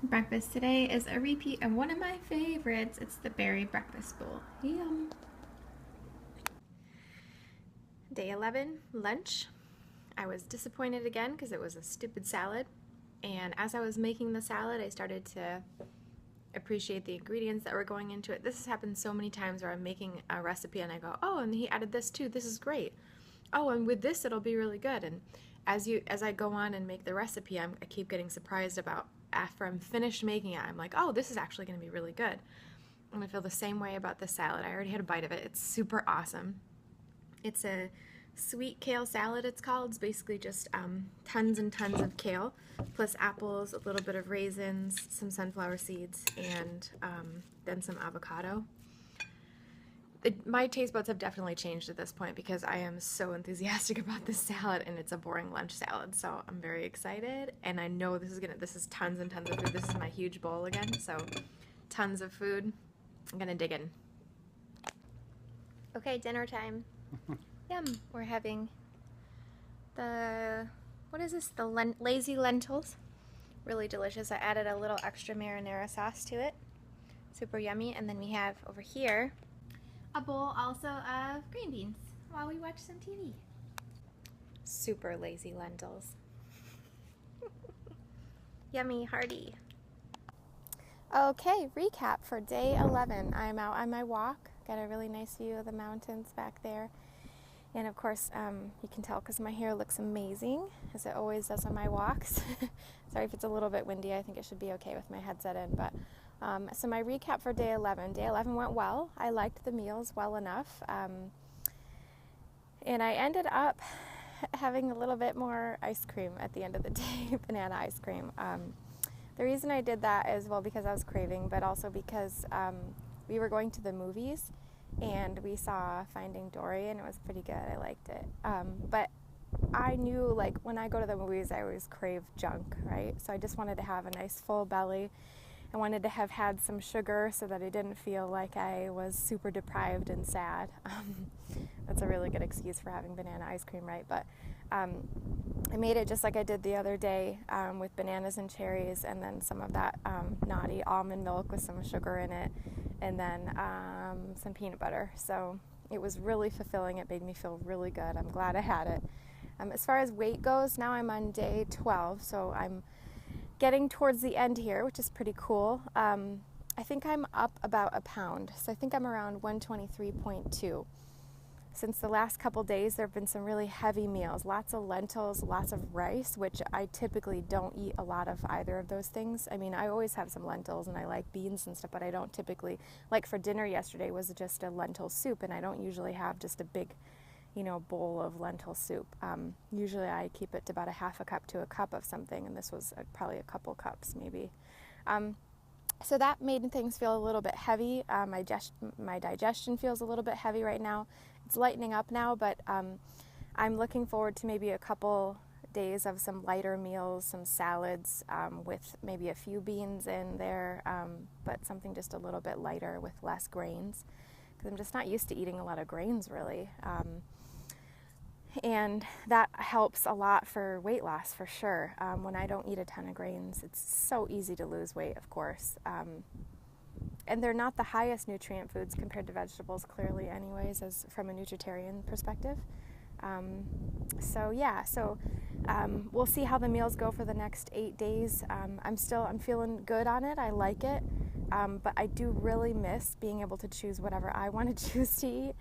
Breakfast today is a repeat of one of my favorites. It's the berry breakfast bowl. Yum. Day 11, lunch. I was disappointed again because it was a stupid salad. And as I was making the salad, I started to appreciate the ingredients that were going into it. This has happened so many times where I'm making a recipe and I go, oh, and he added this too. This is great. Oh, and with this, it'll be really good. And as I go on and make the recipe, I keep getting surprised about after I'm finished making it. I'm like, oh, this is actually going to be really good. And I feel the same way about the salad. I already had a bite of it. It's super awesome. It's a sweet kale salad, it's called. It's basically just tons and tons of kale, plus apples, a little bit of raisins, some sunflower seeds, and then some avocado. My taste buds have definitely changed at this point because I am so enthusiastic about this salad, and it's a boring lunch salad, so I'm very excited. And I know this is tons and tons of food. This is my huge bowl again, so tons of food. I'm gonna dig in. Okay, dinner time. Yum. We're having what is this? The lazy lentils. Really delicious. I added a little extra marinara sauce to it. Super yummy. And then we have over here a bowl also of green beans while we watch some TV. Super lazy lentils. Yummy, hearty. Okay, recap for day 11. I'm out on my walk. Got a really nice view of the mountains back there. And of course, you can tell because my hair looks amazing, as it always does on my walks. Sorry if it's a little bit windy. I think it should be okay with my headset in. But so my recap for day 11. Day 11 went well. I liked the meals well enough. And I ended up having a little bit more ice cream at the end of the day, banana ice cream. The reason I did that is, well, because I was craving, but also because we were going to the movies. And we saw Finding Dory, and it was pretty good. I liked it. But I knew, like, when I go to the movies, I always crave junk, right? So I just wanted to have a nice full belly. I wanted to have had some sugar so that I didn't feel like I was super deprived and sad. That's a really good excuse for having banana ice cream, right? But I made it just like I did the other day with bananas and cherries, and then some of that naughty almond milk with some sugar in it, and then some peanut butter. So it was really fulfilling. It made me feel really good. I'm glad I had it. As far as weight goes, now I'm on day 12, so I'm getting towards the end here, which is pretty cool. I think I'm up about a pound, so I think I'm around 123.2. Since the last couple days, there have been some really heavy meals, lots of lentils, lots of rice, which I typically don't eat a lot of either of those things. I mean, I always have some lentils and I like beans and stuff, but I don't typically, like for dinner yesterday was just a lentil soup, and I don't usually have just a big, bowl of lentil soup. Usually I keep it to about a half a cup to a cup of something, and this was probably a couple cups maybe. So that made things feel a little bit heavy. My digestion feels a little bit heavy right now. It's lightening up now, but I'm looking forward to maybe a couple days of some lighter meals, some salads with maybe a few beans in there, but something just a little bit lighter with less grains, because I'm just not used to eating a lot of grains really. And that helps a lot for weight loss for sure. When I don't eat a ton of grains, it's so easy to lose weight, of course. And they're not the highest nutrient foods compared to vegetables, clearly anyways, as from a nutritarian perspective. So we'll see how the meals go for the next 8 days. I'm feeling good on it. I like it. But I do really miss being able to choose whatever I want to choose to eat.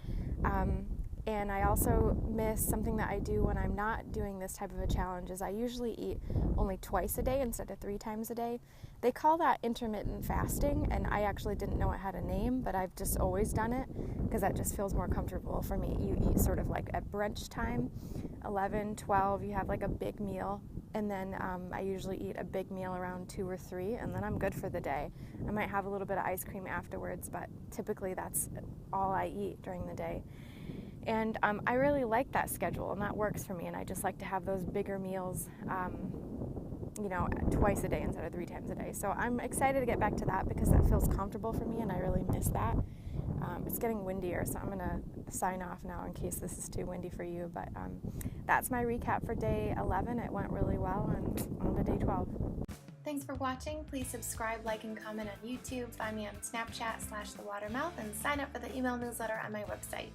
And I also miss something that I do when I'm not doing this type of a challenge is I usually eat only twice a day instead of 3 times a day. They call that intermittent fasting, and I actually didn't know it had a name, but I've just always done it because that just feels more comfortable for me. You eat sort of like at brunch time, 11, 12, you have like a big meal, and then I usually eat a big meal around 2 or 3, and then I'm good for the day. I might have a little bit of ice cream afterwards, but typically that's all I eat during the day. And I really like that schedule, and that works for me, and I just like to have those bigger meals, twice a day instead of 3 times a day. So I'm excited to get back to that because that feels comfortable for me, and I really miss that. It's getting windier, so I'm going to sign off now in case this is too windy for you. But that's my recap for day 11. It went really well, and on to day 12. Thanks for watching. Please subscribe, like, and comment on YouTube. Find me on Snapchat /thewatermouth and sign up for the email newsletter on my website.